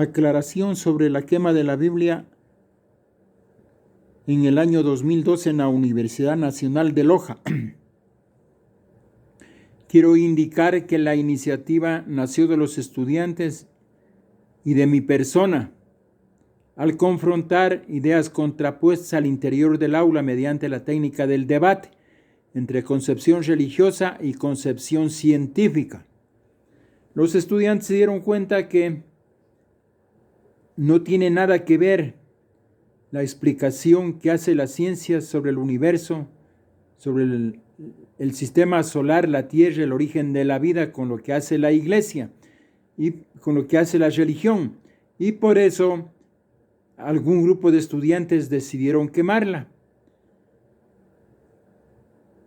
aclaración sobre la quema de la Biblia en el año 2012 en la Universidad Nacional de Loja. Quiero indicar que la iniciativa nació de los estudiantes y de mi persona, al confrontar ideas contrapuestas al interior del aula mediante la técnica del debate entre concepción religiosa y concepción científica. Los estudiantes se dieron cuenta que no tiene nada que ver la explicación que hace la ciencia sobre el universo, sobre el sistema solar, la Tierra, el origen de la vida, con lo que hace la Iglesia y con lo que hace la religión. Y por eso algún grupo de estudiantes decidieron quemarla.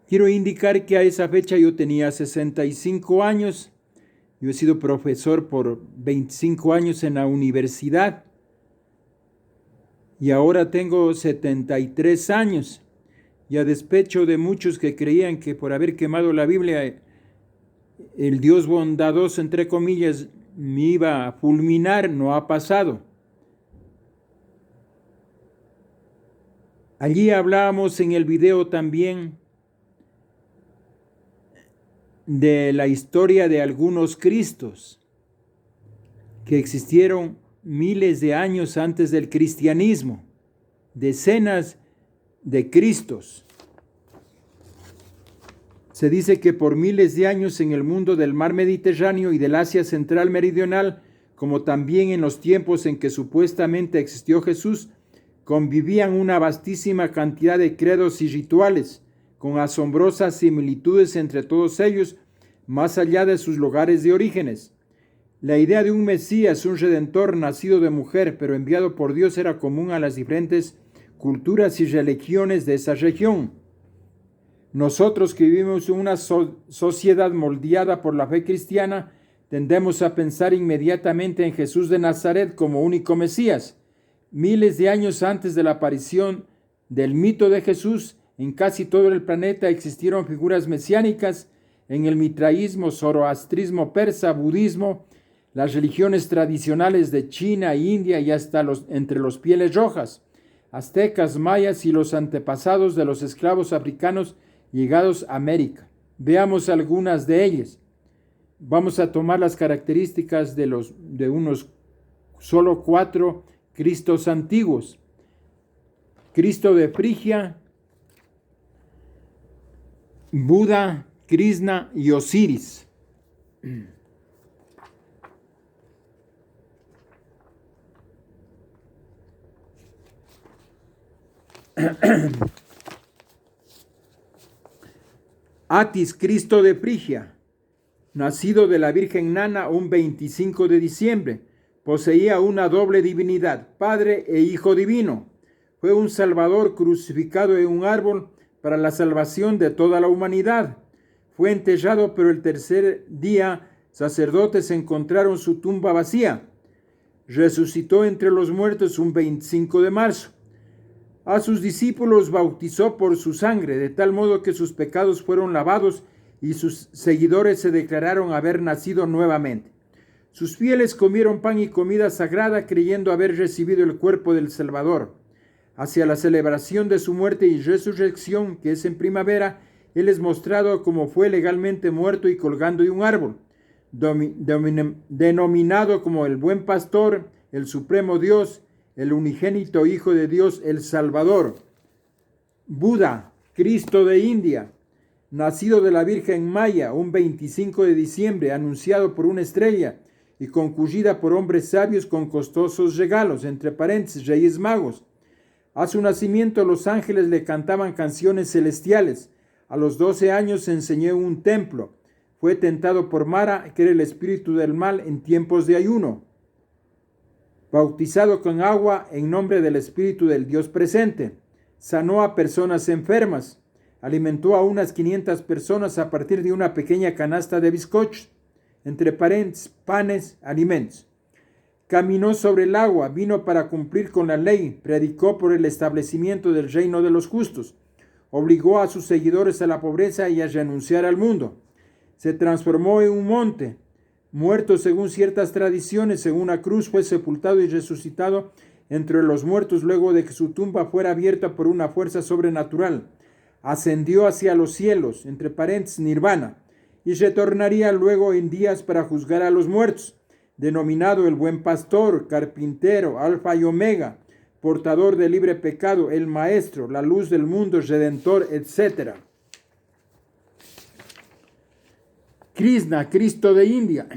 Quiero indicar que a esa fecha yo tenía 65 años. Yo he sido profesor por 25 años en la universidad y ahora tengo 73 años. Y a despecho de muchos que creían que por haber quemado la Biblia, el Dios bondadoso, entre comillas, me iba a fulminar, no ha pasado. Allí hablábamos en el video también de la historia de algunos Cristos que existieron miles de años antes del cristianismo, decenas de Cristos. Se dice que por miles de años en el mundo del mar Mediterráneo y del Asia Central Meridional, como también en los tiempos en que supuestamente existió Jesús, convivían una vastísima cantidad de credos y rituales, con asombrosas similitudes entre todos ellos, más allá de sus lugares de orígenes. La idea de un Mesías, un Redentor nacido de mujer, pero enviado por Dios, era común a las diferentes culturas y religiones de esa región. Nosotros que vivimos en una sociedad moldeada por la fe cristiana, tendemos a pensar inmediatamente en Jesús de Nazaret como único Mesías. Miles de años antes de la aparición del mito de Jesús, en casi todo el planeta existieron figuras mesiánicas. En el mitraísmo, zoroastrismo persa, budismo, las religiones tradicionales de China, India y hasta entre los pieles rojas, aztecas, mayas y los antepasados de los esclavos africanos llegados a América. Veamos algunas de ellas. Vamos a tomar las características de unos solo 4 Cristos antiguos. Cristo de Frigia, Buda, Krishna y Osiris. Atis, Cristo de Frigia, nacido de la Virgen Nana un 25 de diciembre, poseía una doble divinidad, Padre e Hijo divino. Fue un Salvador crucificado en un árbol para la salvación de toda la humanidad. Fue enterrado, pero el tercer día sacerdotes encontraron su tumba vacía. Resucitó entre los muertos un 25 de marzo. A sus discípulos bautizó por su sangre, de tal modo que sus pecados fueron lavados y sus seguidores se declararon haber nacido nuevamente. Sus fieles comieron pan y comida sagrada creyendo haber recibido el cuerpo del Salvador. Hacia la celebración de su muerte y resurrección, que es en primavera, Él es mostrado como fue legalmente muerto y colgando de un árbol, denominado como el buen pastor, el supremo Dios, el unigénito Hijo de Dios, el Salvador. Buda, Cristo de India, nacido de la Virgen Maya un 25 de diciembre, anunciado por una estrella y concurrida por hombres sabios con costosos regalos, entre paréntesis, reyes magos. A su nacimiento los ángeles le cantaban canciones celestiales. A los 12 años enseñó en un templo. Fue tentado por Mara, que era el espíritu del mal, en tiempos de ayuno. Bautizado con agua en nombre del espíritu del Dios presente. Sanó a personas enfermas. Alimentó a unas 500 personas a partir de una pequeña canasta de bizcochos, entre paréntesis, panes, alimentos. Caminó sobre el agua, vino para cumplir con la ley, predicó por el establecimiento del reino de los justos. Obligó a sus seguidores a la pobreza y a renunciar al mundo. Se transformó en un monte, muerto según ciertas tradiciones, según una cruz, fue sepultado y resucitado entre los muertos luego de que su tumba fuera abierta por una fuerza sobrenatural. Ascendió hacia los cielos, entre paréntesis, nirvana, y retornaría luego en días para juzgar a los muertos, denominado el buen pastor, carpintero, alfa y omega, portador de libre pecado, el maestro, la luz del mundo, redentor, etc. Krishna, Cristo de India,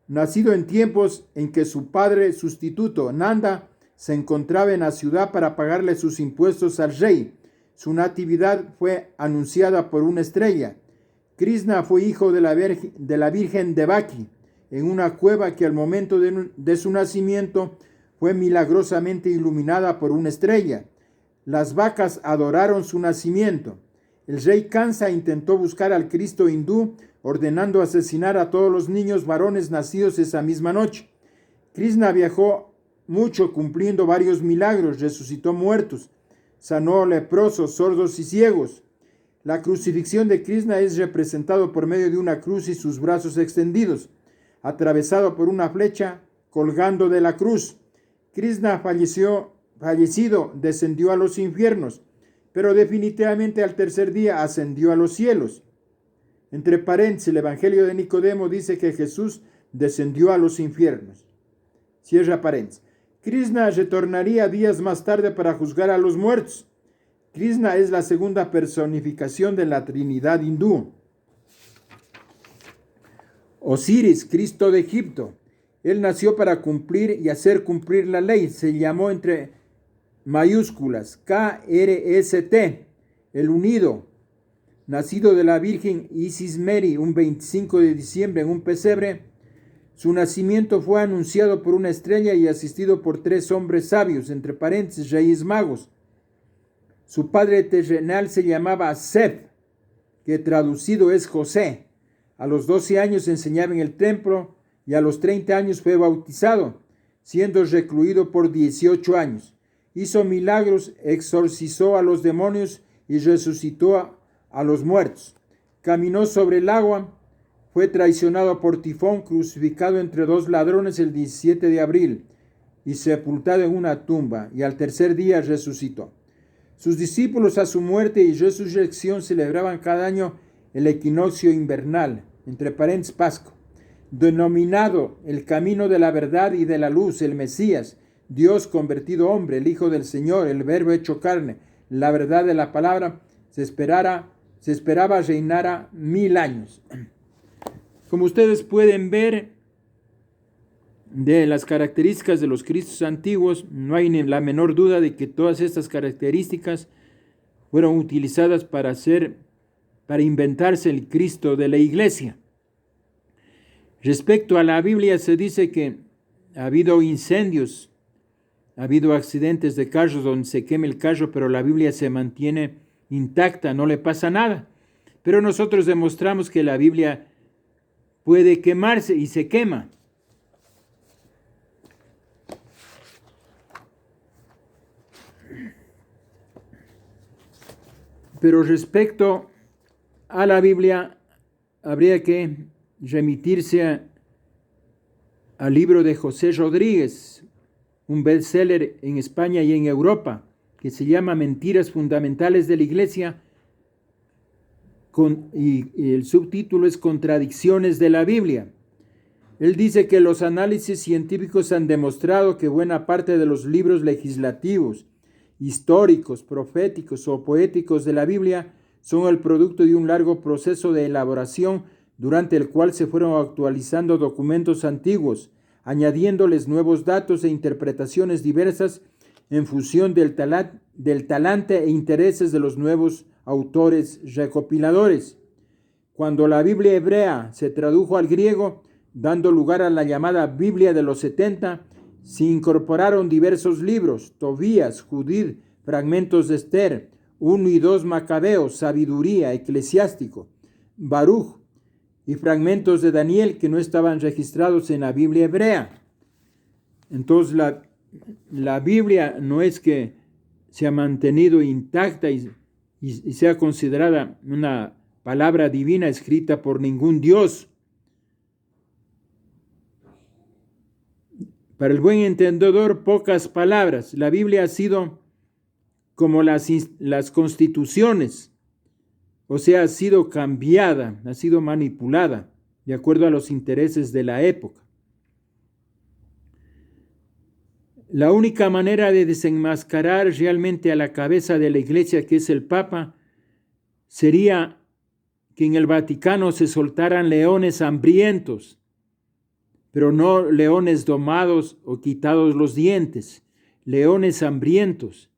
nacido en tiempos en que su padre sustituto, Nanda, se encontraba en la ciudad para pagarle sus impuestos al rey. Su natividad fue anunciada por una estrella. Krishna fue hijo de la Virgen Devaki, en una cueva que al momento de su nacimiento fue milagrosamente iluminada por una estrella. Las vacas adoraron su nacimiento. El rey Kansa intentó buscar al Cristo hindú, ordenando asesinar a todos los niños varones nacidos esa misma noche. Krishna viajó mucho cumpliendo varios milagros, resucitó muertos, sanó leprosos, sordos y ciegos. La crucifixión de Krishna es representado por medio de una cruz y sus brazos extendidos, atravesado por una flecha colgando de la cruz. Krishna fallecido descendió a los infiernos, pero definitivamente al tercer día ascendió a los cielos. Entre paréntesis, el Evangelio de Nicodemo dice que Jesús descendió a los infiernos. Cierra paréntesis. Krishna retornaría días más tarde para juzgar a los muertos. Krishna es la segunda personificación de la Trinidad hindú. Osiris, Cristo de Egipto. Él nació para cumplir y hacer cumplir la ley. Se llamó entre mayúsculas K-R-S-T, el unido. Nacido de la Virgen Isis Mary un 25 de diciembre en un pesebre, su nacimiento fue anunciado por una estrella y asistido por 3 hombres sabios, entre paréntesis, reyes magos. Su padre terrenal se llamaba Seth, que traducido es José. A los 12 años enseñaba en el templo y a los 30 años fue bautizado, siendo recluido por 18 años. Hizo milagros, exorcizó a los demonios y resucitó a los muertos. Caminó sobre el agua, fue traicionado por Tifón, crucificado entre 2 ladrones el 17 de abril y sepultado en una tumba, y al tercer día resucitó. Sus discípulos a su muerte y resurrección celebraban cada año el equinoccio invernal, entre paréntesis Pascua, denominado el camino de la verdad y de la luz, el Mesías, Dios convertido hombre, el Hijo del Señor, el Verbo hecho carne, la verdad de la palabra. Se esperaba reinara 1000 años. Como ustedes pueden ver, de las características de los Cristos antiguos, no hay ni la menor duda de que todas estas características fueron utilizadas para inventarse el Cristo de la iglesia. Respecto a la Biblia, se dice que ha habido incendios, ha habido accidentes de carros donde se quema el carro, pero la Biblia se mantiene intacta, no le pasa nada. Pero nosotros demostramos que la Biblia puede quemarse y se quema. Pero respecto a la Biblia, habría que remitirse al libro de José Rodríguez, un bestseller en España y en Europa, que se llama Mentiras Fundamentales de la Iglesia, y el subtítulo es Contradicciones de la Biblia. Él dice que los análisis científicos han demostrado que buena parte de los libros legislativos, históricos, proféticos o poéticos de la Biblia son el producto de un largo proceso de elaboración durante el cual se fueron actualizando documentos antiguos, añadiéndoles nuevos datos e interpretaciones diversas en función del talante e intereses de los nuevos autores recopiladores. Cuando la Biblia hebrea se tradujo al griego, dando lugar a la llamada Biblia de los 70, se incorporaron diversos libros: Tobías, Judith, fragmentos de Esther, 1 y 2 Macabeos, Sabiduría, Eclesiástico, Baruch, y fragmentos de Daniel que no estaban registrados en la Biblia hebrea. Entonces la Biblia no es que se ha mantenido intacta y sea considerada una palabra divina escrita por ningún Dios. Para el buen entendedor, pocas palabras. La Biblia ha sido como las constituciones, o sea, ha sido cambiada, ha sido manipulada de acuerdo a los intereses de la época. La única manera de desenmascarar realmente a la cabeza de la Iglesia, que es el Papa, sería que en el Vaticano se soltaran leones hambrientos, pero no leones domados o quitados los dientes, leones hambrientos,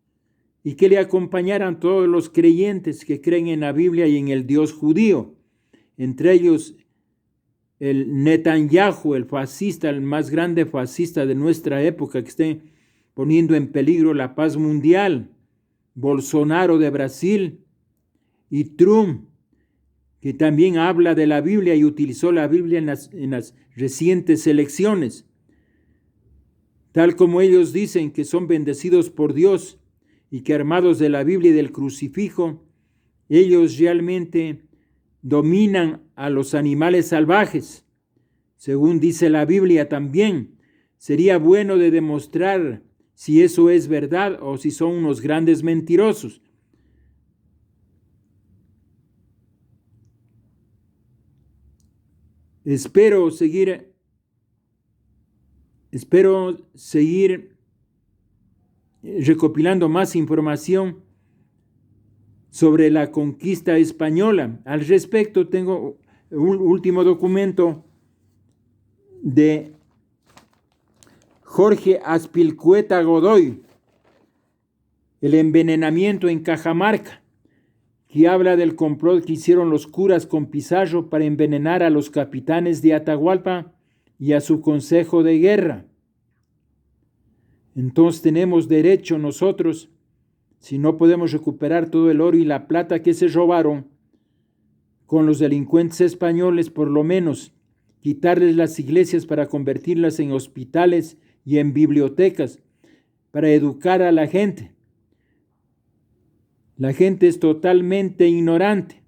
y que le acompañaran todos los creyentes que creen en la Biblia y en el Dios judío, entre ellos el Netanyahu, el fascista, el más grande fascista de nuestra época, que esté poniendo en peligro la paz mundial, Bolsonaro de Brasil y Trump, que también habla de la Biblia y utilizó la Biblia en las recientes elecciones, tal como ellos dicen que son bendecidos por Dios y que armados de la Biblia y del crucifijo, ellos realmente dominan a los animales salvajes. Según dice la Biblia también, sería bueno de demostrar si eso es verdad o si son unos grandes mentirosos. Espero seguir recopilando más información sobre la conquista española. Al respecto, tengo un último documento de Jorge Azpilicueta Godoy, el envenenamiento en Cajamarca, que habla del complot que hicieron los curas con Pizarro para envenenar a los capitanes de Atahualpa y a su consejo de guerra. Entonces tenemos derecho nosotros, si no podemos recuperar todo el oro y la plata que se robaron con los delincuentes españoles, por lo menos quitarles las iglesias para convertirlas en hospitales y en bibliotecas, para educar a la gente. La gente es totalmente ignorante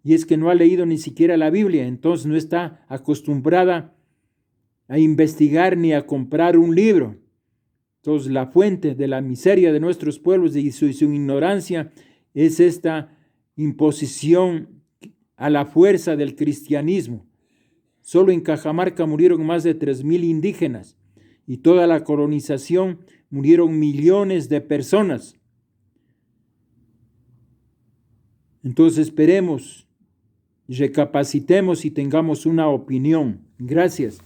y es que no ha leído ni siquiera la Biblia, entonces no está acostumbrada a investigar ni a comprar un libro. Entonces la fuente de la miseria de nuestros pueblos y su ignorancia es esta imposición a la fuerza del cristianismo. Solo en Cajamarca murieron más de 3,000 indígenas y toda la colonización murieron millones de personas. Entonces esperemos, recapacitemos y tengamos una opinión. Gracias.